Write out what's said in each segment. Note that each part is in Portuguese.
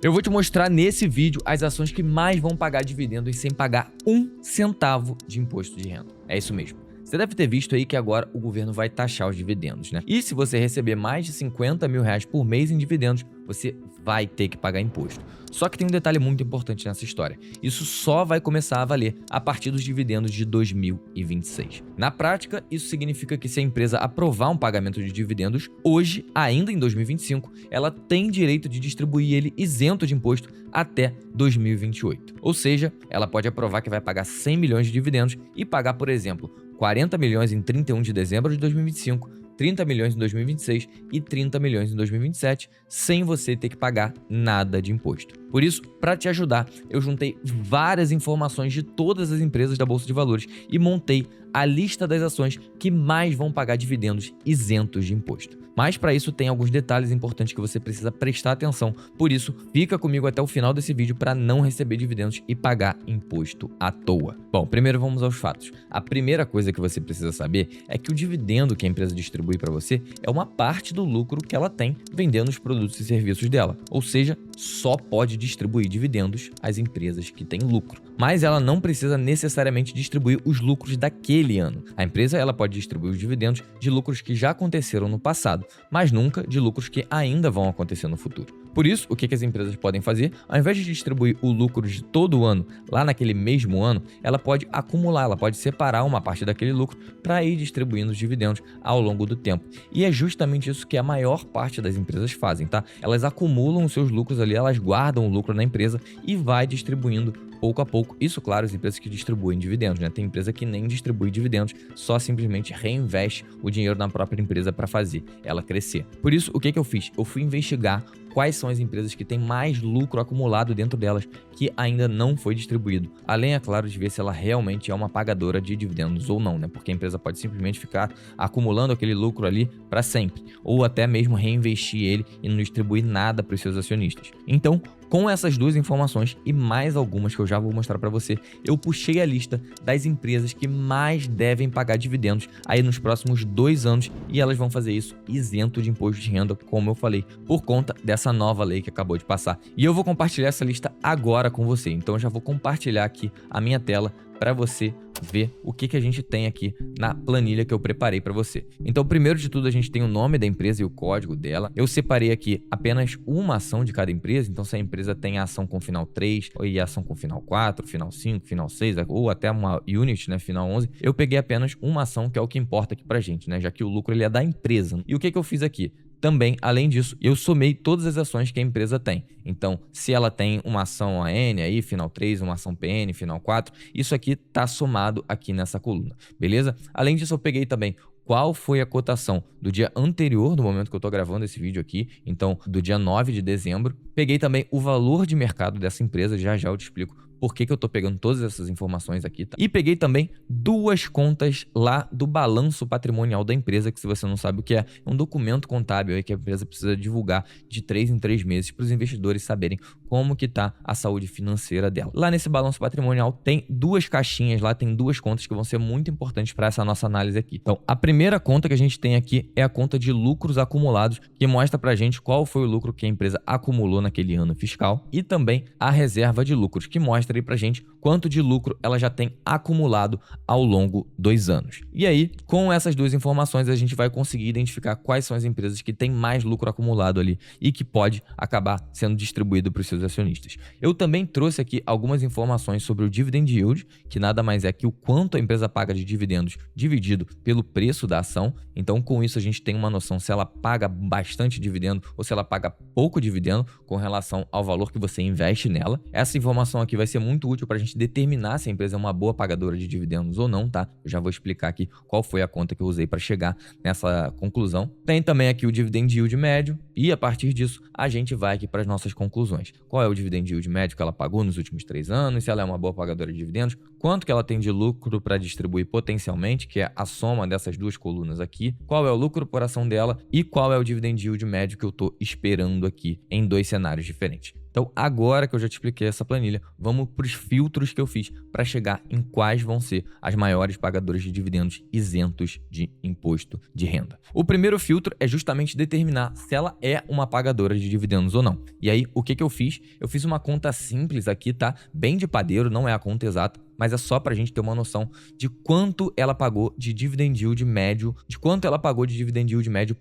Eu vou te mostrar nesse vídeo as ações que mais vão pagar dividendos sem pagar 1 centavo de imposto de renda. É isso mesmo. Você deve ter visto aí que agora o governo vai taxar os dividendos, né? E se você receber mais de 50 mil reais por mês em dividendos, você vai ter que pagar imposto. Só que tem um detalhe muito importante nessa história. Isso só vai começar a valer a partir dos dividendos de 2026. Na prática, isso significa que se a empresa aprovar um pagamento de dividendos hoje, ainda em 2025, ela tem direito de distribuir ele isento de imposto até 2028. Ou seja, ela pode aprovar que vai pagar 100 milhões de dividendos e pagar, por exemplo, 40 milhões em 31 de dezembro de 2025, 30 milhões em 2026 e 30 milhões em 2027, sem você ter que pagar nada de imposto. Por isso, para te ajudar, eu juntei várias informações de todas as empresas da Bolsa de Valores e montei a lista das ações que mais vão pagar dividendos isentos de imposto. Mas para isso tem alguns detalhes importantes que você precisa prestar atenção, por isso fica comigo até o final desse vídeo para não receber dividendos e pagar imposto à toa. Bom, primeiro vamos aos fatos. A primeira coisa que você precisa saber é que o dividendo que a empresa distribui para você é uma parte do lucro que ela tem vendendo os produtos e serviços dela, ou seja, só pode distribuir dividendos às empresas que têm lucro. Mas ela não precisa necessariamente distribuir os lucros daquele ano. A empresa ela pode distribuir os dividendos de lucros que já aconteceram no passado, mas nunca de lucros que ainda vão acontecer no futuro. Por isso, o que as empresas podem fazer? Ao invés de distribuir o lucro de todo o ano lá naquele mesmo ano, ela pode acumular, ela pode separar uma parte daquele lucro para ir distribuindo os dividendos ao longo do tempo. E é justamente isso que a maior parte das empresas fazem, tá? Elas acumulam os seus lucros ali, elas guardam o lucro na empresa e vai distribuindo pouco a pouco. Isso, claro, as empresas que distribuem dividendos, né? Tem empresa que nem distribui dividendos, só simplesmente reinveste o dinheiro na própria empresa para fazer ela crescer. Por isso, o que eu fiz? Eu fui investigar quais são as empresas que têm mais lucro acumulado dentro delas que ainda não foi distribuído. Além, é claro, de ver se ela realmente é uma pagadora de dividendos ou não, né? Porque a empresa pode simplesmente ficar acumulando aquele lucro ali para sempre, ou até mesmo reinvestir ele e não distribuir nada para os seus acionistas. Então, com essas duas informações e mais algumas que eu já vou mostrar para você, eu puxei a lista das empresas que mais devem pagar dividendos aí nos próximos 2 anos e elas vão fazer isso isento de imposto de renda, como eu falei, por conta dessa nova lei que acabou de passar. E eu vou compartilhar essa lista agora com você, então eu já vou compartilhar aqui a minha tela para você ver o que a gente tem aqui na planilha que eu preparei para você. Então, primeiro de tudo, a gente tem o nome da empresa e o código dela. Eu separei aqui apenas uma ação de cada empresa, então se a empresa tem a ação com final 3, e a ação com final 4, final 5, final 6, ou até uma unit, né, final 11, eu peguei apenas uma ação, que é o que importa aqui pra gente, né, já que o lucro ele é da empresa. E o que eu fiz aqui? Também, além disso, eu somei todas as ações que a empresa tem. Então, se ela tem uma ação AN aí, final 3, uma ação PN, final 4, isso aqui está somado aqui nessa coluna, beleza? Além disso, eu peguei também qual foi a cotação do dia anterior, no momento que eu estou gravando esse vídeo aqui, então do dia 9 de dezembro. Peguei também o valor de mercado dessa empresa, já eu te explico por que eu estou pegando todas essas informações aqui, tá? E peguei também 2 contas lá do balanço patrimonial da empresa, que se você não sabe o que é um documento contábil aí que a empresa precisa divulgar de 3 em 3 meses para os investidores saberem como que tá a saúde financeira dela. Lá nesse balanço patrimonial tem 2 caixinhas, lá tem 2 contas que vão ser muito importantes para essa nossa análise aqui. Então, a primeira conta que a gente tem aqui é a conta de lucros acumulados, que mostra pra gente qual foi o lucro que a empresa acumulou naquele ano fiscal, e também a reserva de lucros, que mostra aí pra gente quanto de lucro ela já tem acumulado ao longo dos anos. E aí, com essas 2 informações, a gente vai conseguir identificar quais são as empresas que têm mais lucro acumulado ali e que pode acabar sendo distribuído para os seus acionistas. Eu também trouxe aqui algumas informações sobre o dividend yield, que nada mais é que o quanto a empresa paga de dividendos dividido pelo preço da ação. Então, com isso, a gente tem uma noção se ela paga bastante dividendo ou se ela paga pouco dividendo com relação ao valor que você investe nela. Essa informação aqui vai ser muito útil para a gente determinar se a empresa é uma boa pagadora de dividendos ou não, tá? Eu já vou explicar aqui qual foi a conta que eu usei para chegar nessa conclusão. Tem também aqui o dividend yield médio e a partir disso a gente vai aqui para as nossas conclusões. Qual é o dividend yield médio que ela pagou nos últimos 3 anos, se ela é uma boa pagadora de dividendos, quanto que ela tem de lucro para distribuir potencialmente, que é a soma dessas 2 colunas aqui, qual é o lucro por ação dela e qual é o dividend yield médio que eu estou esperando aqui em 2 cenários diferentes. Então, agora que eu já te expliquei essa planilha, vamos para os filtros que eu fiz para chegar em quais vão ser as maiores pagadoras de dividendos isentos de imposto de renda. O primeiro filtro é justamente determinar se ela é uma pagadora de dividendos ou não. E aí, o que eu fiz? Eu fiz uma conta simples aqui, tá? Bem de padeiro, não é a conta exata, mas é só para a gente ter uma noção de quanto ela pagou de dividend yield médio,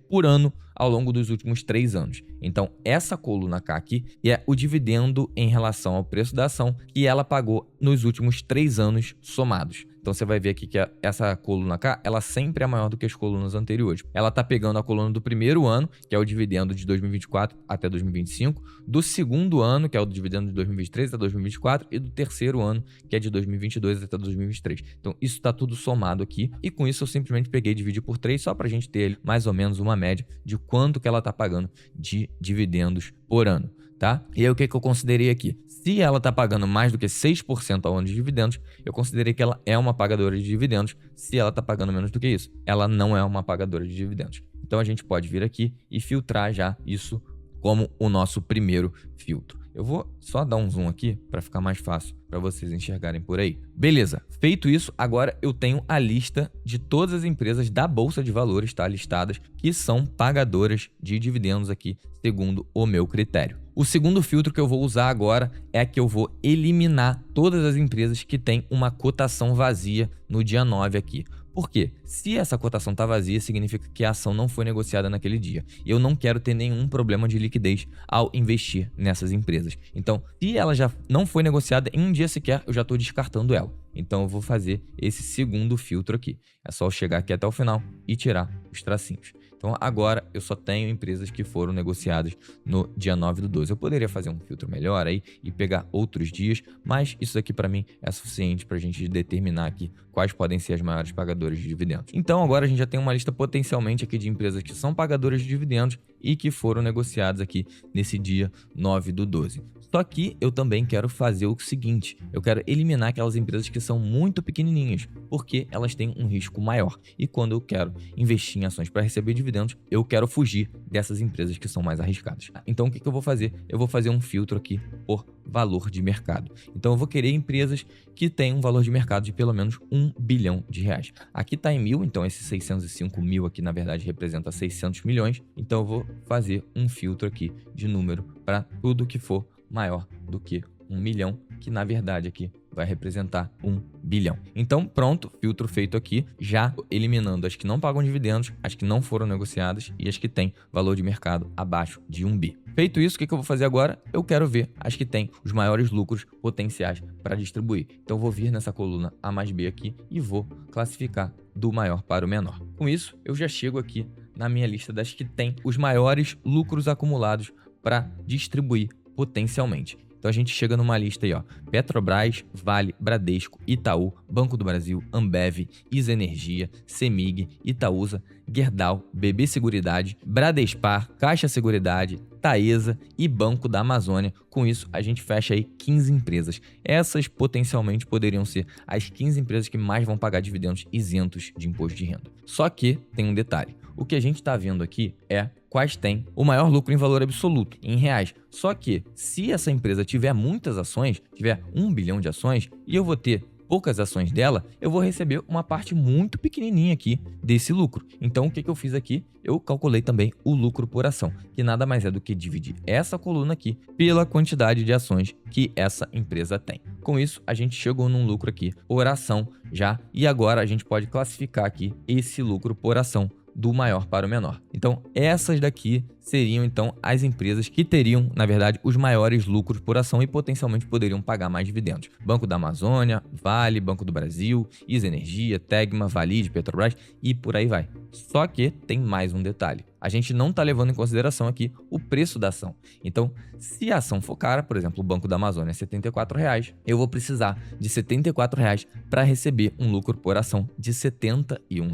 por ano ao longo dos últimos 3 anos. Então, essa coluna K aqui é o dividendo em relação ao preço da ação que ela pagou nos últimos 3 anos somados. Então, você vai ver aqui que essa coluna K, ela sempre é maior do que as colunas anteriores. Ela está pegando a coluna do primeiro ano, que é o dividendo de 2024 até 2025, do segundo ano, que é o dividendo de 2023 até 2024, e do terceiro ano, que é de 2022 até 2023. Então, isso está tudo somado aqui, e com isso eu simplesmente peguei e dividi por 3, só para a gente ter mais ou menos uma média de quanto que ela está pagando de dividendos por ano. Tá? E aí o que eu considerei aqui? Se ela está pagando mais do que 6% ao ano de dividendos, eu considerei que ela é uma pagadora de dividendos. Se ela está pagando menos do que isso, ela não é uma pagadora de dividendos. Então a gente pode vir aqui e filtrar já isso como o nosso primeiro filtro. Eu vou só dar um zoom aqui para ficar mais fácil para vocês enxergarem por aí. Beleza, feito isso, agora eu tenho a lista de todas as empresas da Bolsa de Valores, tá, listadas, que são pagadoras de dividendos aqui, segundo o meu critério. O segundo filtro que eu vou usar agora é que eu vou eliminar todas as empresas que têm uma cotação vazia no dia 9 aqui. Por quê? Se essa cotação está vazia, significa que a ação não foi negociada naquele dia. E eu não quero ter nenhum problema de liquidez ao investir nessas empresas. Então, se ela já não foi negociada em um dia sequer, eu já estou descartando ela. Então, eu vou fazer esse segundo filtro aqui. É só eu chegar aqui até o final e tirar os tracinhos. Então, agora eu só tenho empresas que foram negociadas no dia 9/12. Eu poderia fazer um filtro melhor aí e pegar outros dias, mas isso aqui para mim é suficiente para a gente determinar aqui quais podem ser as maiores pagadoras de dividendos. Então, agora a gente já tem uma lista potencialmente aqui de empresas que são pagadoras de dividendos e que foram negociadas aqui nesse dia 9/12. Só que eu também quero fazer o seguinte, eu quero eliminar aquelas empresas que são muito pequenininhas, porque elas têm um risco maior. E quando eu quero investir em ações para receber dividendos, eu quero fugir dessas empresas que são mais arriscadas. Então o que eu vou fazer? Eu vou fazer um filtro aqui por valor de mercado. Então eu vou querer empresas que têm um valor de mercado de pelo menos R$1 bilhão. Aqui está em 1.000, então esse 605 mil aqui na verdade representa 600 milhões. Então eu vou fazer um filtro aqui de número para tudo que for maior do que 1 milhão, que na verdade aqui vai representar 1 bilhão. Então pronto, filtro feito aqui, já eliminando as que não pagam dividendos, as que não foram negociadas e as que têm valor de mercado abaixo de 1 bi. Feito isso, o que eu vou fazer agora? Eu quero ver as que têm os maiores lucros potenciais para distribuir. Então eu vou vir nessa coluna A mais B aqui e vou classificar do maior para o menor. Com isso, eu já chego aqui na minha lista das que têm os maiores lucros acumulados para distribuir potencialmente. Então a gente chega numa lista aí, ó: Petrobras, Vale, Bradesco, Itaú, Banco do Brasil, Ambev, Isa Energia, Semig, Itaúsa, Gerdau, BB Seguridade, Bradespar, Caixa Seguridade, Taesa e Banco da Amazônia. Com isso, a gente fecha aí 15 empresas. Essas potencialmente poderiam ser as 15 empresas que mais vão pagar dividendos isentos de imposto de renda. Só que tem um detalhe. O que a gente está vendo aqui é quais têm o maior lucro em valor absoluto, em reais. Só que, se essa empresa tiver muitas ações, tiver 1 bilhão de ações, e eu vou ter poucas ações dela, eu vou receber uma parte muito pequenininha aqui desse lucro. Então, o que eu fiz aqui? Eu calculei também o lucro por ação, que nada mais é do que dividir essa coluna aqui pela quantidade de ações que essa empresa tem. Com isso, a gente chegou num lucro aqui por ação já, e agora a gente pode classificar aqui esse lucro por ação do maior para o menor. Então, essas daqui seriam então as empresas que teriam, na verdade, os maiores lucros por ação e potencialmente poderiam pagar mais dividendos. Banco da Amazônia, Vale, Banco do Brasil, Isa Energia, Tegma, Valide, Petrobras e por aí vai. Só que tem mais um detalhe. A gente não está levando em consideração aqui o preço da ação. Então, se a ação for cara, por exemplo, o Banco da Amazônia é R$ 74, eu vou precisar de R$ 74 para receber um lucro por ação de R$ 71.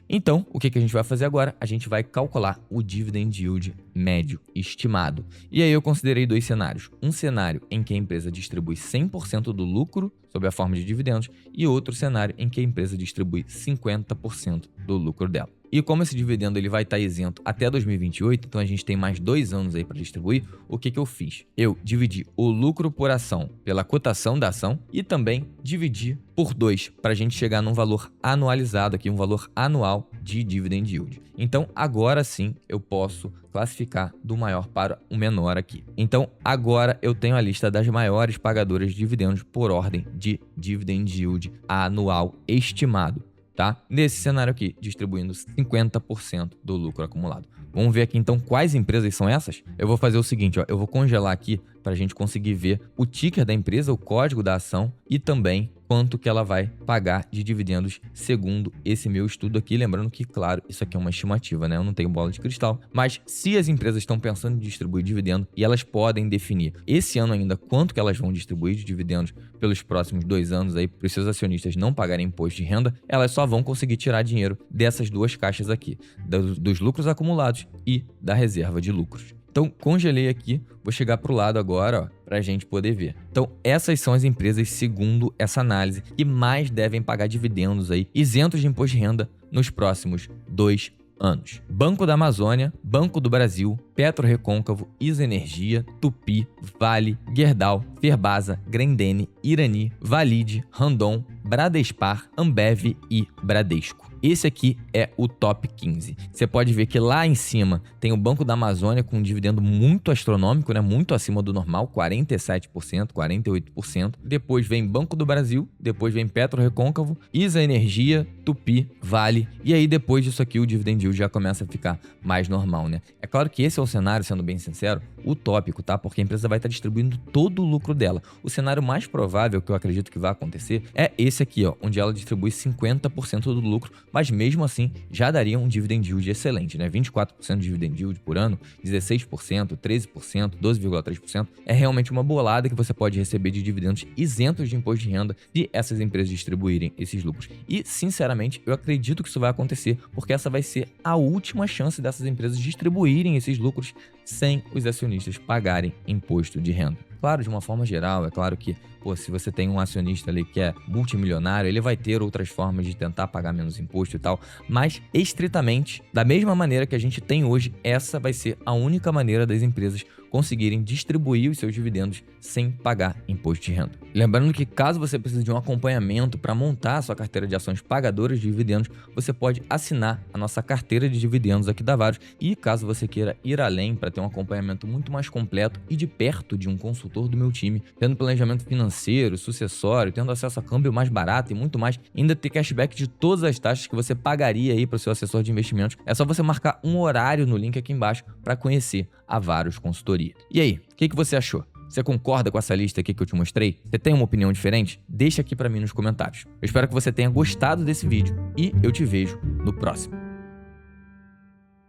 Então, o que a gente vai fazer agora? A gente vai calcular o dividend yield médio estimado. E aí eu considerei 2 cenários. Um cenário em que a empresa distribui 100% do lucro sob a forma de dividendos e outro cenário em que a empresa distribui 50% do lucro dela. E como esse dividendo ele vai estar isento até 2028, então a gente tem mais 2 anos aí para distribuir, o que eu fiz? Eu dividi o lucro por ação pela cotação da ação e também dividi por 2 para a gente chegar num valor anualizado aqui, um valor anual de dividend yield. Então agora sim eu posso classificar do maior para o menor aqui. Então agora eu tenho a lista das maiores pagadoras de dividendos por ordem de dividend yield anual estimado, tá? Nesse cenário aqui, distribuindo 50% do lucro acumulado. Vamos ver aqui então quais empresas são essas? Eu vou fazer o seguinte, ó, eu vou congelar aqui para a gente conseguir ver o ticker da empresa, o código da ação e também quanto que ela vai pagar de dividendos segundo esse meu estudo aqui. Lembrando que, claro, isso aqui é uma estimativa, né? Eu não tenho bola de cristal, mas se as empresas estão pensando em distribuir dividendo e elas podem definir esse ano ainda quanto que elas vão distribuir de dividendos pelos próximos 2 anos aí para os seus acionistas não pagarem imposto de renda, elas só vão conseguir tirar dinheiro dessas 2 caixas aqui, dos lucros acumulados e da reserva de lucros. Então, congelei aqui, vou chegar para o lado agora, para a gente poder ver. Então, essas são as empresas, segundo essa análise, que mais devem pagar dividendos aí, isentos de imposto de renda nos próximos 2 anos. Banco da Amazônia, Banco do Brasil, PetroRecôncavo, Isa Energia, Tupi, Vale, Gerdau, Ferbasa, Grendene, Irani, Valide, Randon, Bradespar, Ambev e Bradesco. Esse aqui é o top 15. Você pode ver que lá em cima tem o Banco da Amazônia com um dividendo muito astronômico, né? Muito acima do normal, 47%, 48%. Depois vem Banco do Brasil, depois vem PetroRecôncavo, Isa Energia, Tupi, Vale. E aí depois disso aqui o dividend yield já começa a ficar mais normal, né? É claro que esse é o cenário, sendo bem sincero, utópico, tá? Porque a empresa vai estar distribuindo todo o lucro dela. O cenário mais provável que eu acredito que vai acontecer é esse aqui, ó, onde ela distribui 50% do lucro, mas mesmo assim já daria um dividend yield excelente, né? 24% de dividend yield por ano, 16%, 13%, 12,3%. É realmente uma bolada que você pode receber de dividendos isentos de imposto de renda se essas empresas distribuírem esses lucros. E, sinceramente, eu acredito que isso vai acontecer, porque essa vai ser a última chance dessas empresas distribuírem esses lucros sem os acionistas pagarem imposto de renda. Claro, de uma forma geral, é claro que, se você tem um acionista ali que é multimilionário, ele vai ter outras formas de tentar pagar menos imposto e tal, mas estritamente, da mesma maneira que a gente tem hoje, essa vai ser a única maneira das empresas conseguirem distribuir os seus dividendos sem pagar imposto de renda. Lembrando que caso você precise de um acompanhamento para montar a sua carteira de ações pagadoras de dividendos, você pode assinar a nossa carteira de dividendos aqui da Varos, e caso você queira ir além para ter um acompanhamento muito mais completo e de perto de um consultor do meu time, tendo planejamento financeiro, sucessório, tendo acesso a câmbio mais barato e muito mais, ainda ter cashback de todas as taxas que você pagaria aí para o seu assessor de investimentos, é só você marcar um horário no link aqui embaixo para conhecer a Varos Consultoria. E aí, o que você achou? Você concorda com essa lista aqui que eu te mostrei? Você tem uma opinião diferente? Deixa aqui para mim nos comentários. Eu espero que você tenha gostado desse vídeo e eu te vejo no próximo.